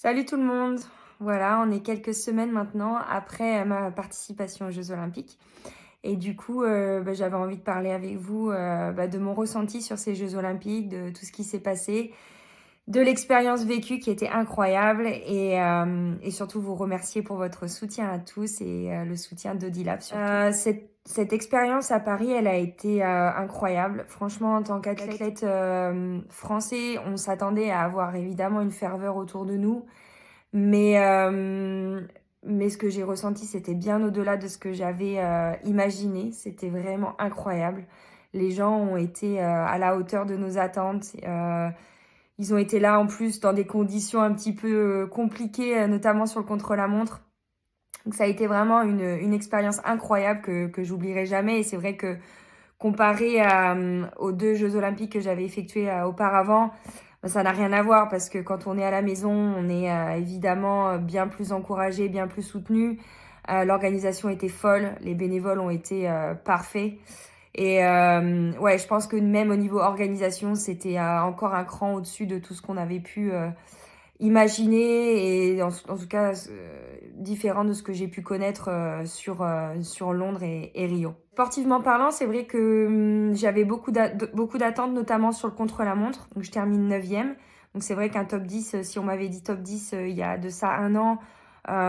Salut tout le monde! Voilà, on est quelques semaines maintenant après ma participation aux Jeux Olympiques et du coup, j'avais envie de parler avec vous, de mon ressenti sur ces Jeux Olympiques, de tout ce qui s'est passé, de l'expérience vécue qui était incroyable et surtout vous remercier pour votre soutien à tous et le soutien d'Audilab surtout. Cette expérience à Paris, elle a été, incroyable. Franchement, en tant qu'athlète, français, on s'attendait à avoir évidemment une ferveur autour de nous. Mais, mais ce que j'ai ressenti, c'était bien au-delà de ce que j'avais, imaginé. C'était vraiment incroyable. Les gens ont été, à la hauteur de nos attentes. Ils ont été là en plus dans des conditions un petit peu, compliquées, notamment sur le contre-la-montre. Donc ça a été vraiment une expérience incroyable que j'oublierai jamais et c'est vrai que comparé à, aux 2 jeux olympiques que j'avais effectués, auparavant, ça n'a rien à voir parce que quand on est à la maison, on est, évidemment, bien plus encouragé, bien plus soutenu. L'organisation était folle, les bénévoles ont été, parfaits et ouais, je pense que même au niveau organisation, c'était, encore un cran au-dessus de tout ce qu'on avait pu, imaginer et en tout cas, différent de ce que j'ai pu connaître, sur Londres et Rio. Sportivement parlant, c'est vrai que, j'avais beaucoup d'attentes, notamment sur le contre-la-montre. Donc je termine 9e. Donc c'est vrai qu'un top 10, si on m'avait dit top 10, il y a de ça 1 an,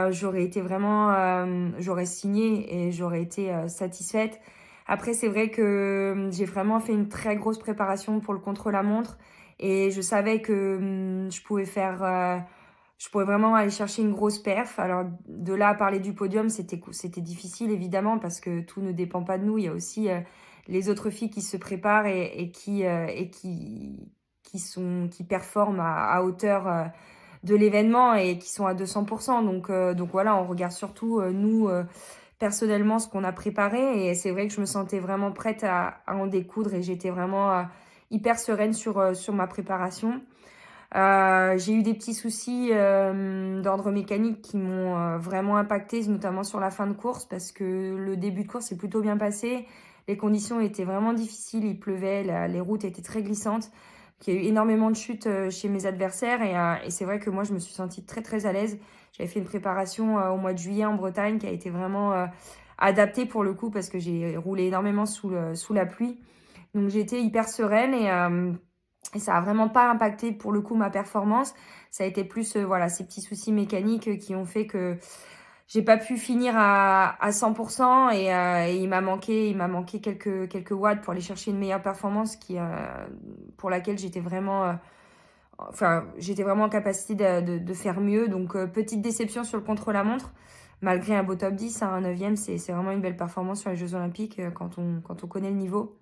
j'aurais été vraiment, j'aurais signé et j'aurais été, satisfaite. Après, c'est vrai que, j'ai vraiment fait une très grosse préparation pour le contre-la-montre et je savais que, je pourrais vraiment aller chercher une grosse perf. Alors de là à parler du podium, c'était difficile évidemment parce que tout ne dépend pas de nous. Il y a aussi, les autres filles qui se préparent et qui performent à hauteur, de l'événement et qui sont à 200 donc voilà, on regarde surtout, nous, personnellement, ce qu'on a préparé et c'est vrai que je me sentais vraiment prête à en découdre et j'étais vraiment, hyper sereine sur ma préparation. J'ai eu des petits soucis, d'ordre mécanique qui m'ont, vraiment impactée, notamment sur la fin de course parce que le début de course s'est plutôt bien passé. Les conditions étaient vraiment difficiles, il pleuvait, les routes étaient très glissantes. Donc il y a eu énormément de chutes, chez mes adversaires et c'est vrai que moi je me suis sentie très, très à l'aise. J'avais fait une préparation, au mois de juillet en Bretagne qui a été vraiment, adaptée pour le coup parce que j'ai roulé énormément sous la pluie. Donc j'étais hyper sereine et ça a vraiment pas impacté pour le coup ma performance. Ça a été plus, voilà, ces petits soucis mécaniques, qui ont fait que j'ai pas pu finir à 100 et il m'a manqué quelques watts pour aller chercher une meilleure performance pour laquelle j'étais vraiment en capacité de faire mieux. Donc, petite déception sur le contre-la-montre, malgré un beau top 10, hein, un 9e, c'est vraiment une belle performance sur les Jeux olympiques, quand on connaît le niveau.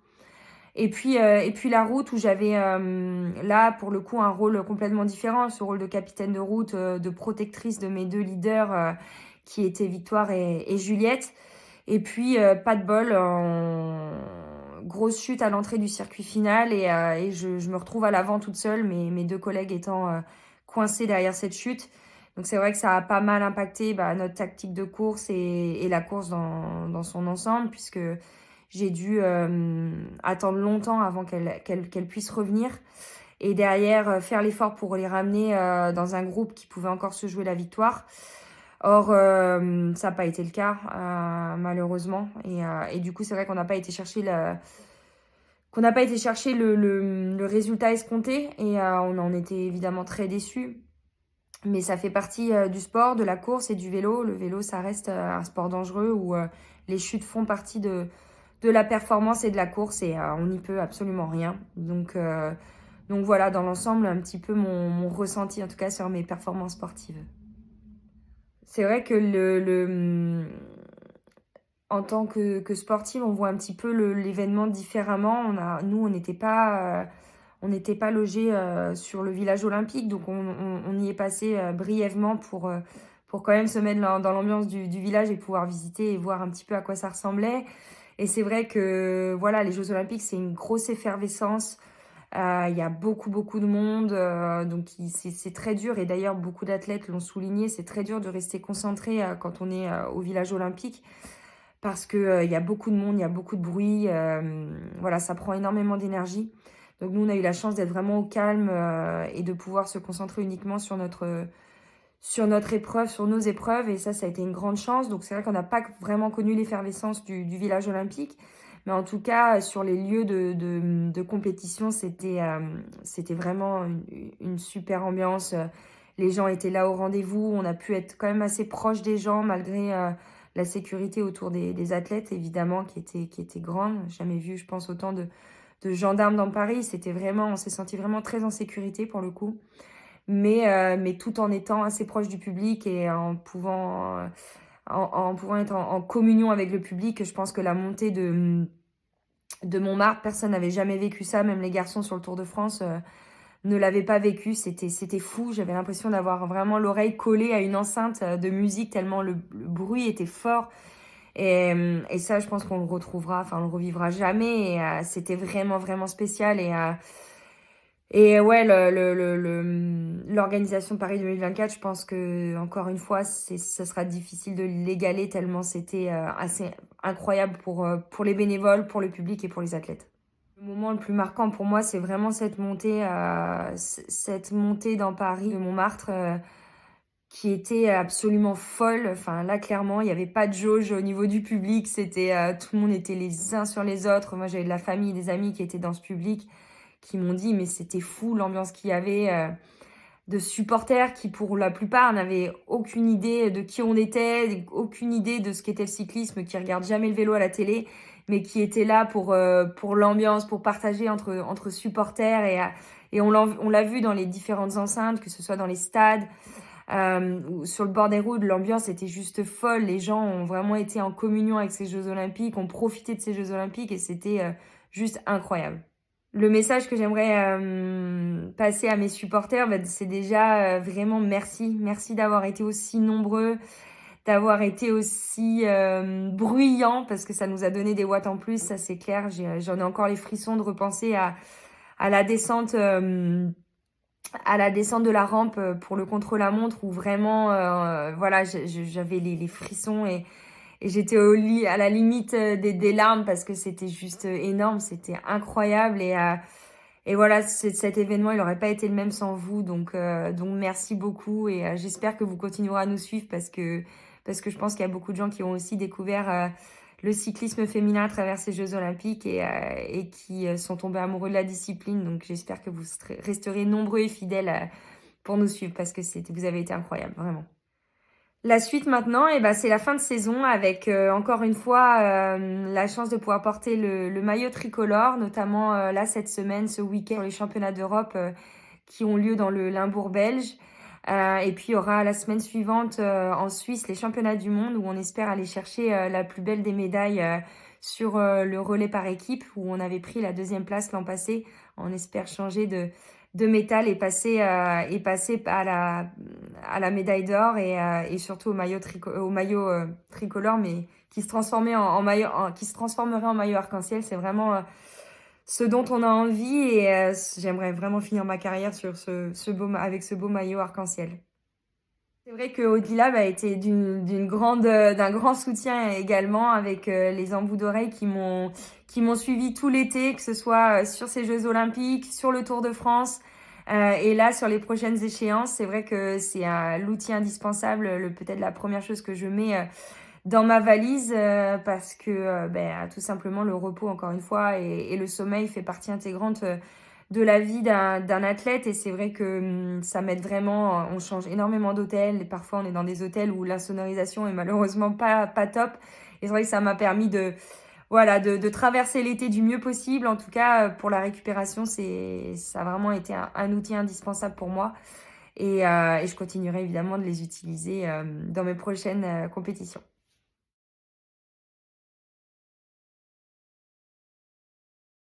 Et puis la route où j'avais, là, pour le coup, un rôle complètement différent, ce rôle de capitaine de route, de protectrice de mes 2 leaders, qui étaient Victoire et Juliette. Et puis, pas de bol, grosse chute à l'entrée du circuit final et je me retrouve à l'avant toute seule, mes 2 collègues étant, coincés derrière cette chute. Donc c'est vrai que ça a pas mal impacté, notre tactique de course et la course dans son ensemble puisque j'ai dû, attendre longtemps avant qu'elle puisse revenir et derrière, faire l'effort pour les ramener, dans un groupe qui pouvait encore se jouer la victoire. Or, ça a pas été le cas, malheureusement et du coup, c'est vrai qu'on n'a pas été chercher le résultat escompté et on en était évidemment très déçus. Mais ça fait partie, du sport, de la course et du vélo. Le vélo, ça reste, un sport dangereux où, les chutes font partie de la performance et de la course et on n'y peut absolument rien. Donc voilà, dans l'ensemble, un petit peu mon ressenti, en tout cas, sur mes performances sportives. C'est vrai que en tant que sportive, on voit un petit peu l'événement différemment. Nous, on n'était pas logés, sur le village olympique, donc on y est passé, brièvement pour quand même se mettre dans l'ambiance du village et pouvoir visiter et voir un petit peu à quoi ça ressemblait. Et c'est vrai que voilà, les Jeux olympiques, c'est une grosse effervescence. Il y a beaucoup, beaucoup de monde, donc c'est très dur et d'ailleurs beaucoup d'athlètes l'ont souligné, c'est très dur de rester concentré, quand on est, au village olympique parce que, il y a beaucoup de monde, il y a beaucoup de bruit, voilà, ça prend énormément d'énergie. Donc nous, on a eu la chance d'être vraiment au calme, et de pouvoir se concentrer uniquement sur notre épreuve, sur nos épreuves et ça a été une grande chance. Donc c'est vrai qu'on n'a pas vraiment connu l'effervescence du village olympique. Mais en tout cas, sur les lieux de compétition, c'était vraiment une super ambiance. Les gens étaient là au rendez-vous. On a pu être quand même assez proche des gens malgré la sécurité autour des athlètes, évidemment, qui était grande. Jamais vu, je pense, autant de gendarmes dans Paris. On s'est senti vraiment très en sécurité pour le coup. Mais tout en étant assez proche du public et en pouvant être en communion avec le public. Je pense que la montée de Montmartre, personne n'avait jamais vécu ça, même les garçons sur le Tour de France ne l'avaient pas vécu. C'était fou, j'avais l'impression d'avoir vraiment l'oreille collée à une enceinte de musique tellement le bruit était fort. Et ça, je pense qu'on le retrouvera, enfin on le revivra jamais. Et c'était vraiment, vraiment spécial. Et ouais, l'organisation de Paris 2024, je pense que encore une fois, ça sera difficile de l'égaler tellement c'était assez incroyable pour les bénévoles, pour le public et pour les athlètes. Le moment le plus marquant pour moi, c'est vraiment cette montée dans Paris de Montmartre qui était absolument folle. Enfin là, clairement, il n'y avait pas de jauge au niveau du public. Tout le monde était les uns sur les autres. Moi, j'avais de la famille, des amis qui étaient dans ce public qui m'ont dit mais c'était fou l'ambiance qu'il y avait de supporters qui pour la plupart n'avaient aucune idée de qui on était, aucune idée de ce qu'était le cyclisme, qui regardent jamais le vélo à la télé, mais qui étaient là pour l'ambiance, pour partager entre supporters et on l'a vu dans les différentes enceintes, que ce soit dans les stades ou sur le bord des routes, l'ambiance était juste folle. Les gens ont vraiment été en communion avec ces Jeux Olympiques, ont profité de ces Jeux Olympiques et c'était juste incroyable. Le message que j'aimerais passer à mes supporters, bah, c'est déjà vraiment merci. Merci d'avoir été aussi nombreux, d'avoir été aussi bruyants, parce que ça nous a donné des watts en plus, ça c'est clair. J'en ai encore les frissons de repenser à la descente, à la descente de la rampe pour le contre-la-montre, où vraiment, voilà, j'avais les frissons et j'étais à la limite des larmes parce que c'était juste énorme, c'était incroyable et voilà, cet événement, il n'aurait pas été le même sans vous. Donc merci beaucoup et j'espère que vous continuerez à nous suivre parce que je pense qu'il y a beaucoup de gens qui ont aussi découvert le cyclisme féminin à travers ces Jeux Olympiques et qui sont tombés amoureux de la discipline. Donc j'espère que vous resterez nombreux et fidèles pour nous suivre parce que vous avez été incroyables, vraiment. La suite maintenant, c'est la fin de saison avec encore une fois la chance de pouvoir porter le maillot tricolore, notamment là cette semaine, ce week-end, sur les championnats d'Europe qui ont lieu dans le Limbourg belge. Et puis il y aura la semaine suivante en Suisse les championnats du monde où on espère aller chercher la plus belle des médailles sur le relais par équipe où on avait pris la 2e place l'an passé. On espère changer de métal et passer à la médaille d'or et surtout au maillot tricolore, mais qui se transformait qui se transformerait en maillot arc-en-ciel. C'est vraiment ce dont on a envie et j'aimerais vraiment finir ma carrière sur avec ce beau maillot arc-en-ciel. C'est vrai que Odila a été d'un grand soutien également avec les embouts d'oreilles qui m'ont suivi tout l'été, que ce soit sur ces Jeux Olympiques, sur le Tour de France et là sur les prochaines échéances. C'est vrai que c'est l'outil indispensable, peut-être la première chose que je mets dans ma valise parce que tout simplement le repos encore une fois et le sommeil fait partie intégrante de la vie d'un athlète et c'est vrai que ça m'aide vraiment. On change énormément d'hôtels et parfois on est dans des hôtels où l'insonorisation est malheureusement pas top et c'est vrai que ça m'a permis de traverser l'été du mieux possible. En tout cas pour la récupération ça a vraiment été un outil indispensable pour moi et je continuerai évidemment de les utiliser dans mes prochaines compétitions.